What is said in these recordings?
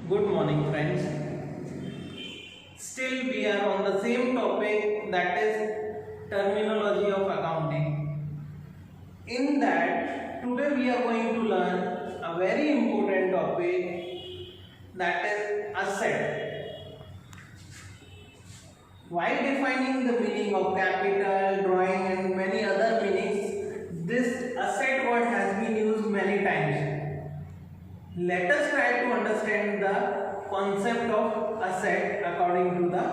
Good morning, friends. Still, we are on the same topic, that is terminology of accounting. In that, today we are going to learn a very important topic, that is asset. While defining the meaning of capital, drawing, and many other meanings, this asset word has been used many times. Let us try to understand the concept of asset according to the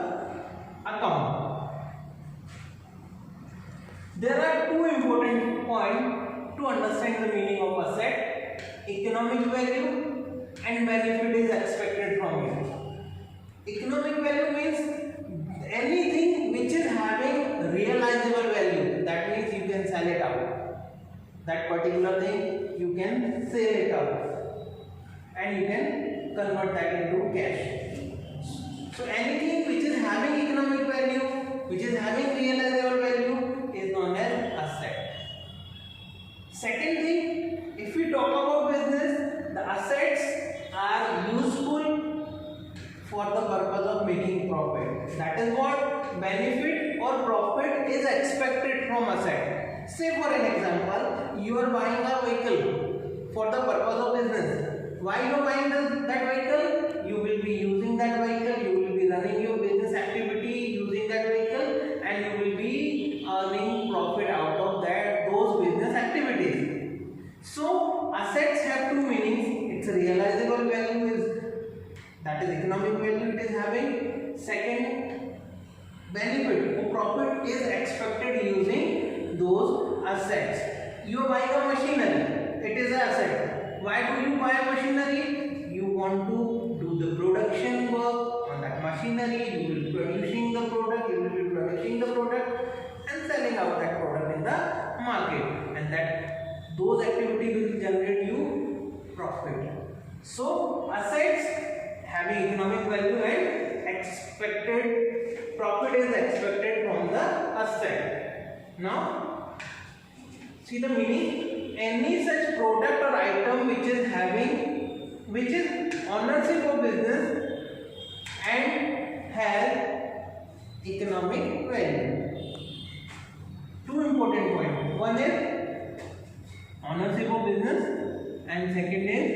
account. There are two important points to understand the meaning of asset: economic value and benefit is expected from it. Economic value means anything which is having realizable value. That means you can sell it out. That particular thing you can sell it out, and you can convert that into cash. So anything which is having economic value, which is having realizable value, is known as asset. Second thing, if we talk about business, the assets are useful for the purpose of making profit. That is what benefit or profit is expected from asset. Say for an example, you are buying a vehicle for the purpose of business. Why you are buying that vehicle? You will be using that vehicle, you will be running your business activity using that vehicle, and you will be earning profit out of those business activities. So assets have two meanings. Its realizable value that is economic value it is having. Second, benefit or profit is expected using those assets. You are buying a machinery, it is an asset. Why do you buy a machinery? You want to do the production work on that machinery. You will be producing the product, and selling out that product in the market, and that those activities will generate you profit. So assets having economic value and expected profit is expected from the asset. Now see the meaning. Any such product or item which is ownership of business and has economic value. Two important points. One is ownership of business, and second is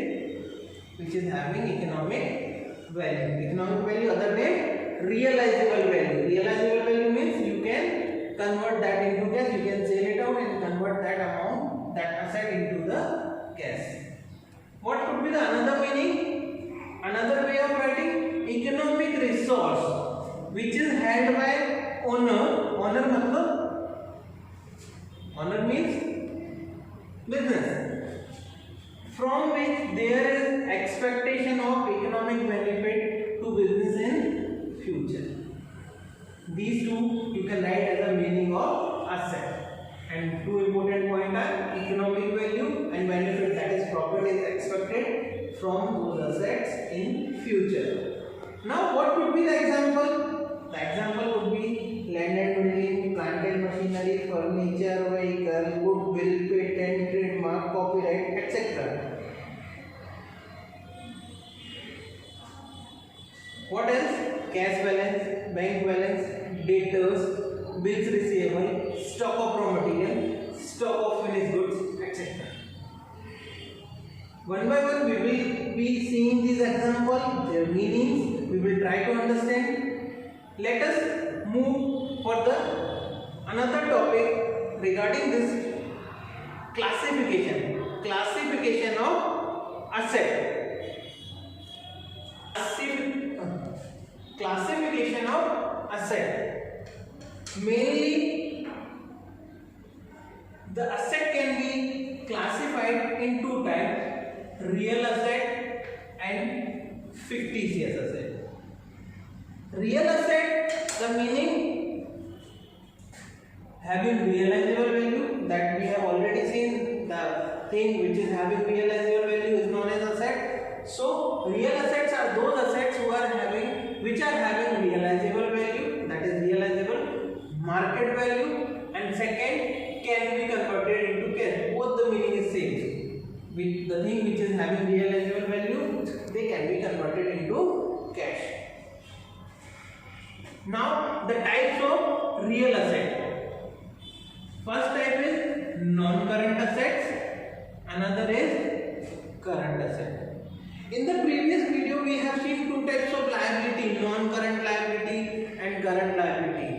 which is having economic value. Economic value, other name realizable value. Realizable value means you can convert that into cash. You can sell it out and convert that amount, that asset, into the cash. What could be the another meaning? Another way of writing: economic resource which is held by owner. Owner means business, from which there is expectation of economic benefit to business in future. These two you can write as a meaning of asset. And two important points are economic value and benefit, that is profit is expected from those assets in future. Now what could be the example? The example would be land and building, plant and machinery, furniture, vehicle, goodwill, patent, trademark, copyright, etc. What else? Cash balance, bank balance, debtors, bills receivable, stock of raw material, stock of finished goods, etc. One by one we will be seeing these examples, their meanings, we will try to understand. Let us move for the another topic regarding this classification of asset. Classification of asset. Mainly, the asset can be classified in two types: real asset and fictitious asset. Real asset, the meaning having realizable value, that we have already seen. The thing which is having realizable value is known as asset. So real assets are those assets which are having realizable value, that is realizable market value, and second can be converted into cash. Both the meaning is same. With the thing which is having realizable value, they can be converted into the types of real asset. First type is non-current assets, another is current asset. In the previous video we have seen two types of liability, non-current liability and current liability.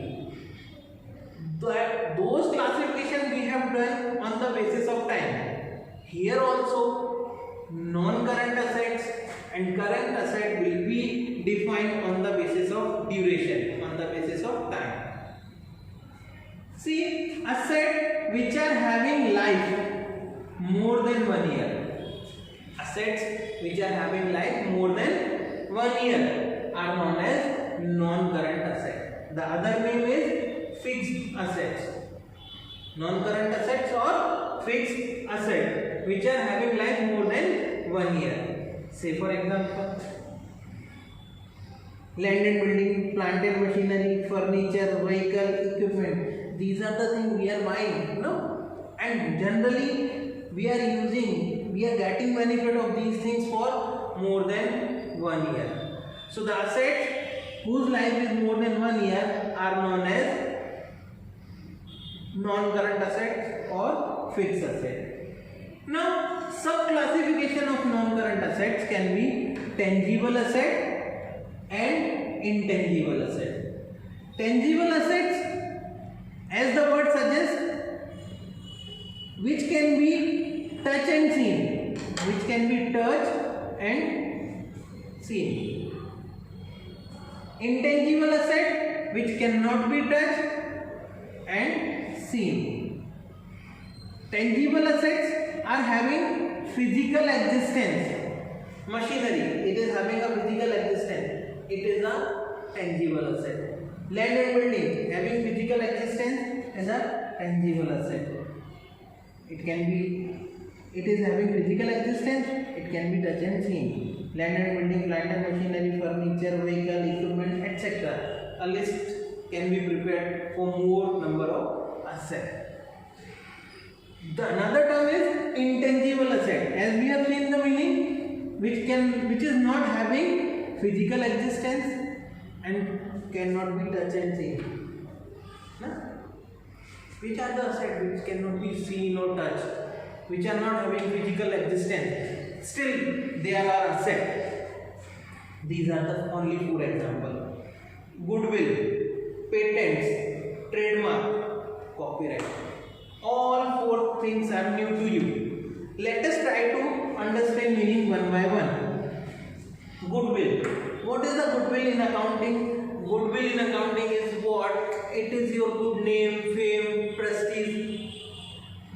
Those classification we have done on the basis of time. Here also non-current assets and current asset will be defined on the basis of duration, on the basis of time. See, assets which are having life more than 1 year. Assets which are having life more than 1 year are known as non-current assets. The other name is fixed assets. Non-current assets or fixed assets which are having life more than 1 year. Say for example, land and building, plant and machinery, furniture, vehicle, equipment. These are the things we are buying, no? And generally we are getting benefit of these things for more than 1 year. So the assets whose life is more than 1 year are known as non-current assets or fixed assets. Now, sub-classification of non-current assets can be tangible asset and intangible asset. Tangible assets, as the word suggests, which can be touch and seen, which can be touched and seen. Intangible asset, which cannot be touched and seen. Tangible assets are having physical existence. Machinery, it is having a physical existence. It is a tangible asset. Land and building, having physical existence, is a tangible asset. It is having physical existence. It can be touched and seen. Land and building, plant and machinery, furniture, vehicle, equipment, etc. A list can be prepared for more number of assets. The another term is intangible asset. As we have seen the meaning, which is not having physical existence and cannot be touched and seen. Which are the assets which cannot be seen or touched, which are not having physical existence, still they are assets. These are the only 4 examples. Goodwill, patents, trademark, copyright. All 4 things are new to you. Let us try to understand meaning one by one. Goodwill. What is the goodwill in accounting? Goodwill in accounting is what? It is your good name, fame, prestige,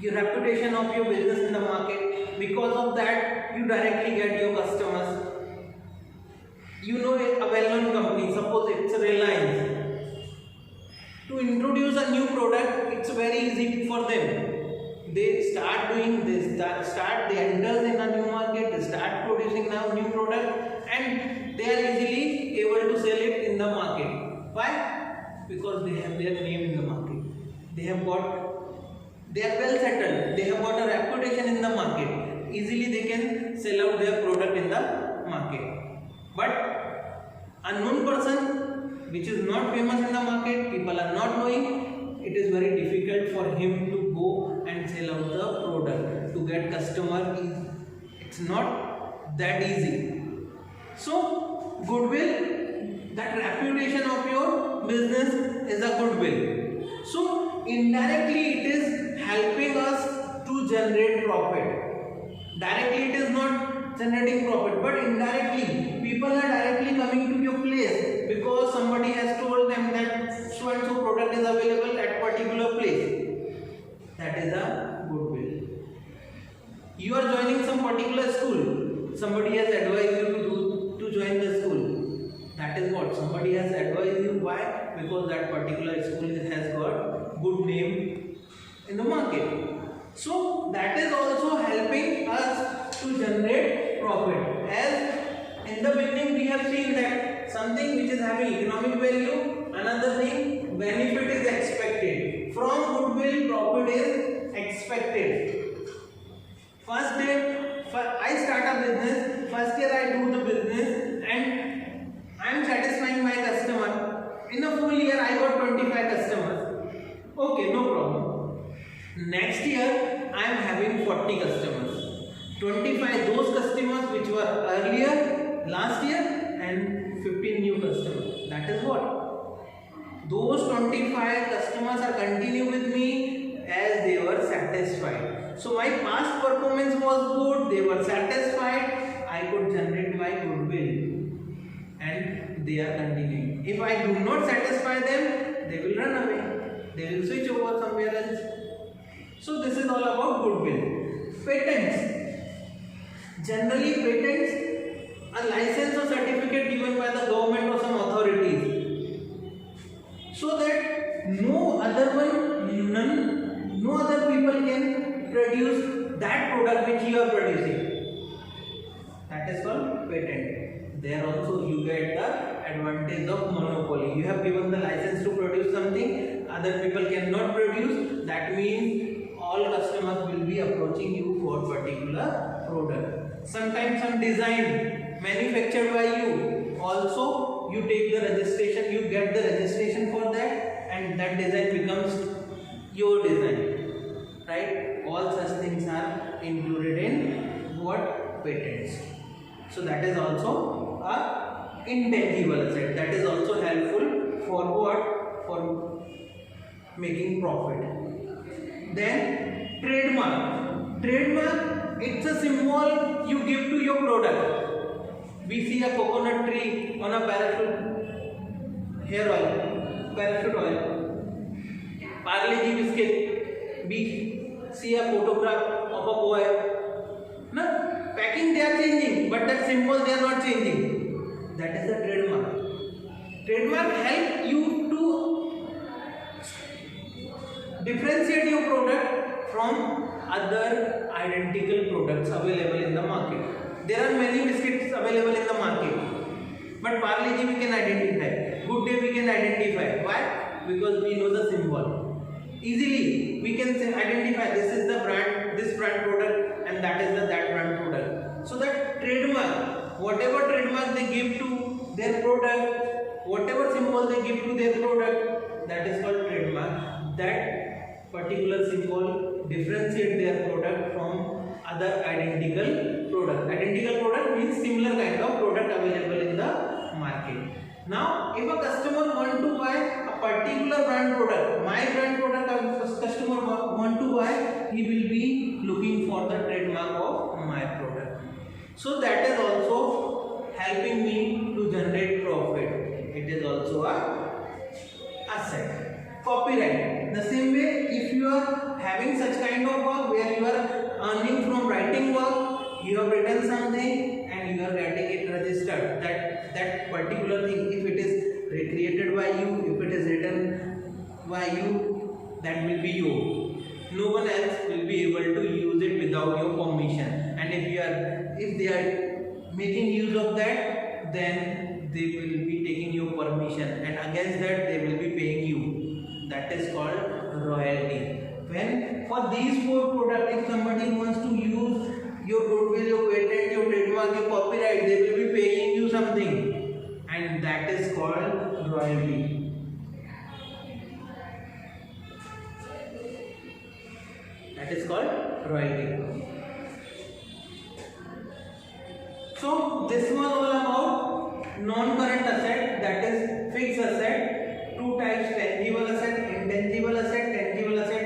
your reputation of your business in the market. Because of that, you directly get your customers. You know a well-known company, suppose it's Reliance. To introduce a new product, it's very easy for them. They start doing this, they enter in a new market, they start producing now new product, and they are easily able to sell it in the market. Why? Because they have their name in the market. They are well settled. They have got a reputation in the market. Easily they can sell out their product in the market. But unknown person, which is not famous in the market, people are not knowing, it is very difficult for him to go and sell out the product. To get customer, it's not that easy. So, goodwill, that reputation of your business is a goodwill. So, indirectly it is helping us to generate profit. Directly it is not generating profit, but indirectly people are directly coming to your place because somebody has told them that so and so product is available at particular place. That is a goodwill. You are joining some particular school. Somebody has advised you to join the school. That is what somebody has advised you. Why? Because that particular school has got good name in the market. So that is also helping us to generate profit. As in the beginning we have seen that something which is having economic value, another thing benefit is expected. From goodwill, profit is expected. First day I start a business, first year I do the business and I am satisfying my customer. In a full year I got Next year I am having 40 customers. 25 those customers which were earlier last year and 15 new customers. That is what? Those 25 customers are continue with me as they were satisfied. So my past performance was good, they were satisfied, I could generate my goodwill and they are continuing. If I do not satisfy them, they will run away. They will switch over somewhere else. So this is all about goodwill. Patents. Generally patents are license or certificate given by the government or some authorities, so that no other people can produce that product which you are producing. That is called patent. There also you get the advantage of monopoly. You have given the license to produce something, other people cannot produce. That means all customers will be approaching you for particular product. Sometimes some design manufactured by you, also you take the registration, you get the registration for that, and that design becomes your design, right? All such things are included in what? Patents. So that is also a intangible asset. That is also helpful for what? For making profit. Then trademark. Trademark, it's a symbol you give to your product. We see a coconut tree on a parachute hair oil, parachute oil, Parle-G biscuit. We see a photograph of a boy. No, packing they are changing, but that symbol they are not changing. That is the trademark. Trademark help you to differentiate your product from other identical products available in the market. There are many biscuits available in the market, but Parle-G we can identify, Good Day we can identify. Why? Because we know the symbol. Easily we can identify this is the brand, this brand product, and that is the that brand product. So that trademark, whatever trademark they give to their product, whatever symbol they give to their product, that is called trademark. That particular symbol differentiate their product from other identical product. Identical product means similar kind of product available in the market. Now, if a customer want to buy a particular brand product, my brand product, a customer want to buy, he will be looking for the trademark of my product. So that is also helping me to generate profit. It is also a asset. Copyright. The same way, if you are having such kind of work where you are earning from writing work, you have written something and you are getting it registered. That particular thing, if it is recreated by you, if it is written by you, that will be you. No one else will be able to use it without your permission. And if they are making use of that, then they will be taking your permission, and against that they will be paying you. That is called royalty. When for these four products, if somebody wants to use your goodwill, your patent, your trademark, your copyright, they will be paying you something, and that is called royalty. That is called royalty. So this was all about non-current asset, that is fixed asset. Two types: tangible asset, intangible asset. Tangible asset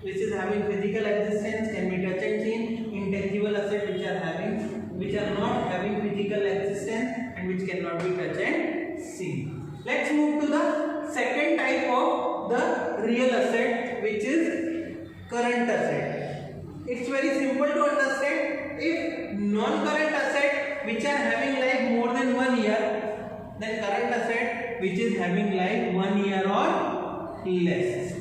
which is having physical existence, can be touched and seen. Intangible asset which are not having physical existence and which cannot be touched and seen. Let's move to the second type of the real asset, which is current asset. It's very simple to understand. If non-current asset which are having life more than 1 year, then current asset which is having life 1 year or less.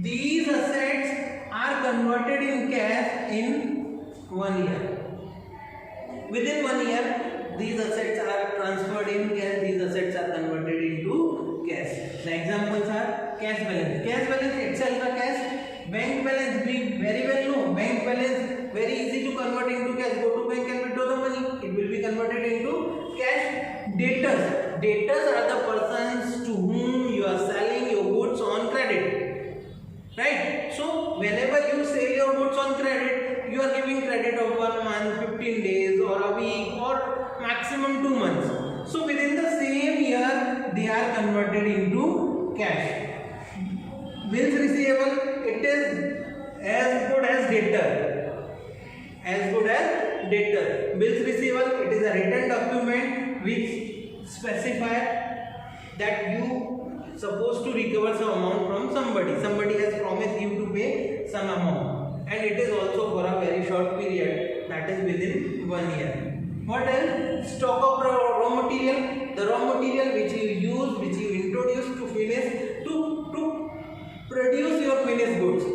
These assets are converted in cash in 1 year. Within 1 year, these assets are transferred in cash. These assets are converted into cash. The examples are cash balance. Cash balance itself a cash. Bank balance, we very well know. Bank balance very easy to convert into cash. Go to bank and withdraw the money. It will be converted into cash. Debtors. Debtors are the persons to whom you are selling your goods on credit. Right? So when sell your goods on credit, you are giving credit of 1 month, 15 days or a week or maximum 2 months. So within the same year they are converted into cash. Bills receivable, it is as good as debtor. As good as debtor. Bills receivable, it is a written document which specifies that you supposed to recover some amount from somebody. Somebody has promised you to pay some amount, and it is also for a very short period, that is within 1 year. What else? Stock of raw material. The raw material which you use, which you introduce to finish, to produce your finished goods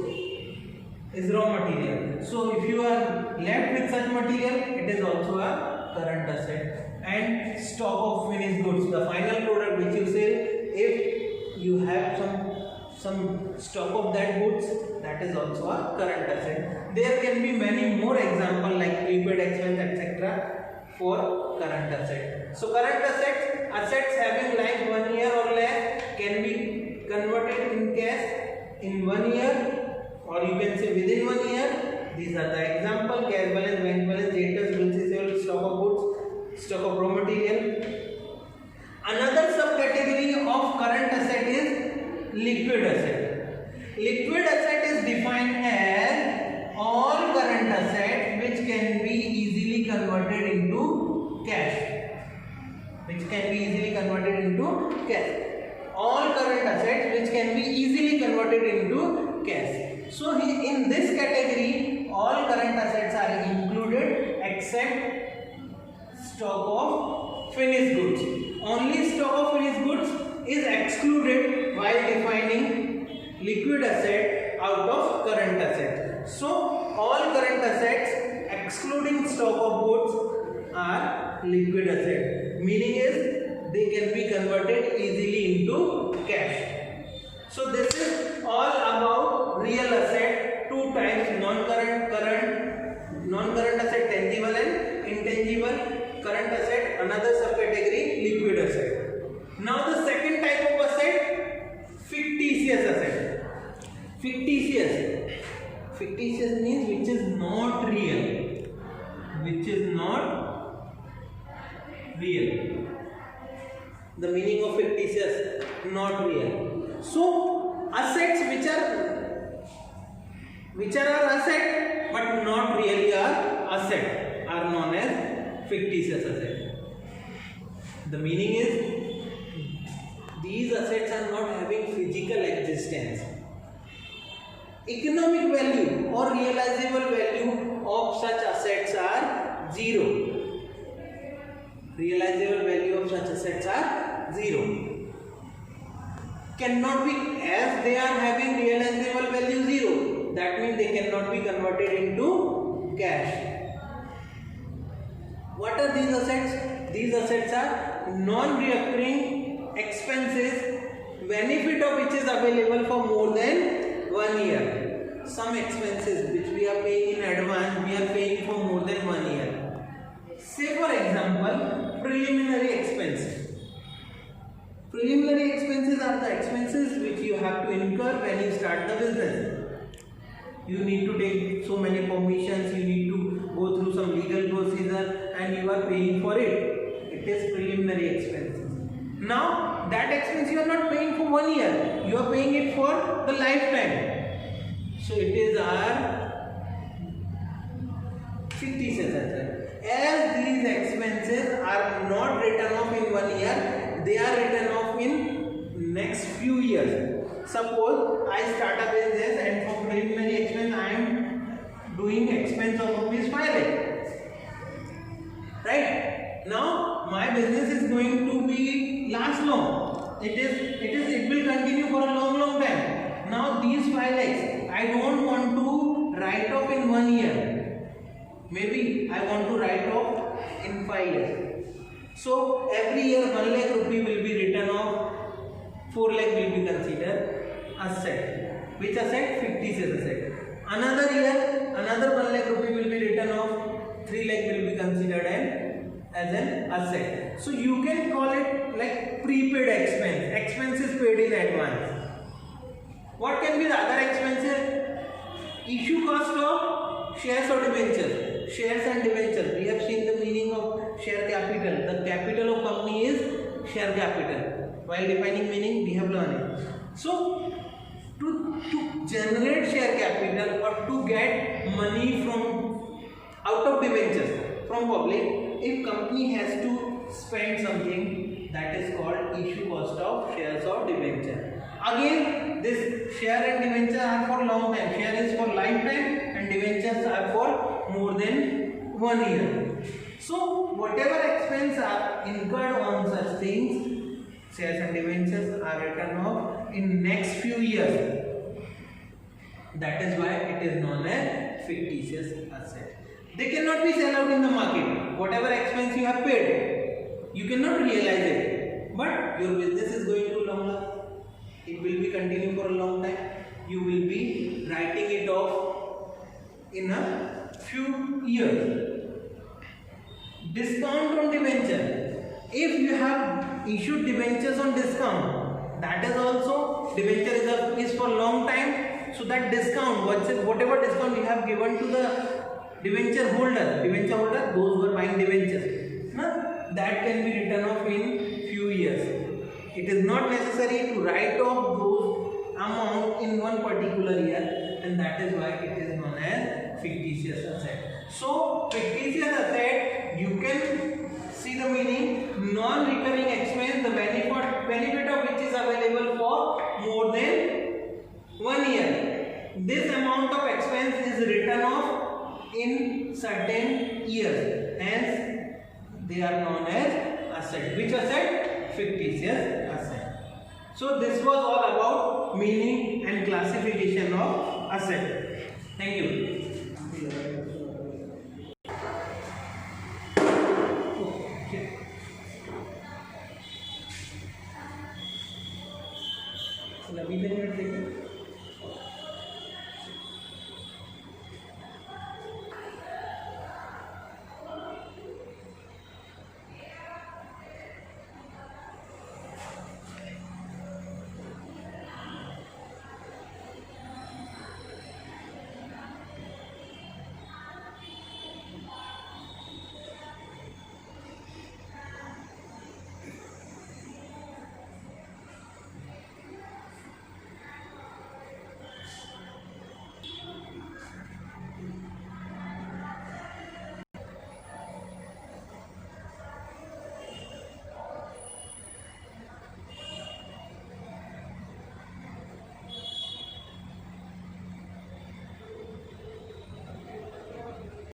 is raw material. So if you are left with such material, it is also a current asset. And stock of finished goods, the final product which you sell, if you have some stock of that goods, that is also a current asset. There can be many more examples like prepaid expense, etc. for current asset. So current assets having life 1 year or less can be converted in cash in 1 year, or you can say within 1 year. These are the example: cash balance, bank balance, debtors, bills receivable, stock of goods, stock of raw material. Another subcategory of current asset is liquid asset. Liquid asset is defined as all current assets which can be easily converted into cash. All current assets which can be easily converted into cash. So in this category, all current assets are included except stock of finished goods. Only stock of finished goods is excluded while defining liquid asset out of current asset. So all current assets excluding stock of goods are liquid asset. Meaning is they can be converted easily into cash. So this is all about real asset. Two types: non-current, current. Non-current asset, tangible and intangible. Current asset, another subcategory, liquid asset. Now the second type of asset, fictitious asset. Fictitious means which is not real. The meaning of fictitious, not real. So assets which are asset but not really are asset are known as fictitious asset. The meaning is these assets are not having physical existence. Economic value or realizable value of such assets are zero. Realizable value of such assets are zero. Cannot be, as they are having realizable value zero, that means they cannot be converted into cash. What are these assets? These assets are non-recurring expenses, benefit of which is available for more than 1 year. Some expenses which we are paying in advance, we are paying for more than 1 year. Say for example, preliminary expenses. Preliminary expenses are the expenses which you have to incur when you start the business. You need to take so many permissions, you need to go through some legal procedure, and you are paying for it. It is preliminary expenses. Now that expense you are not paying for 1 year, you are paying it for the lifetime. So it is our fictitious asset. As these expenses are not written off in 1 year, they are written off in next few years. Suppose I start a business and for preliminary expense I am doing expense of rupees 5 lakh. Right? Now my business is going to be last long. It will continue for a long time. Now these 5 lakhs I don't want to write off in 1 year. Maybe I want to write off in 5 years. So every year 1 lakh rupee will be written off, 4 lakh will be considered asset. Which asset? Fictitious asset. Another year, another 1 lakh rupee will be written off, 3 lakh will be considered as an asset. So you can call it like prepaid expense, expenses paid in advance. What can be the other expenses? issue cost of shares or debentures. Shares and debentures. We have seen the meaning of share capital. The capital of company is share capital. While defining meaning, we have learned it. So, to generate share capital or to get money from out of debentures from public, if company has to spend something, that is called issue cost of shares or debenture. Again, this share and debenture are for long time. Share is for lifetime and debentures are for more than 1 year. So whatever expense are incurred on such things, shares and debentures are written off in next few years. That is why it is known as fictitious asset. They cannot be sold out in the market. Whatever expense you have paid, you cannot realize it. But your business is going to long last. It will be continuing for a long time. You will be writing it off in a few years. Discount on debenture. If you have issued debentures on discount, that is also debenture is for long time. So that discount, whatever discount you have given to the debenture holder, those who are buying debentures, that can be written off in few years. It is not necessary to write off those amount in one particular year, and that is why it is known as fictitious asset. So fictitious asset, you can see the meaning: non-recurring expense, the benefit of which is available for more than 1 year. This amount of expense is written off in certain years, hence they are known as asset. Which asset? Fictitious asset. So this was all about meaning and classification of asset. Thank you.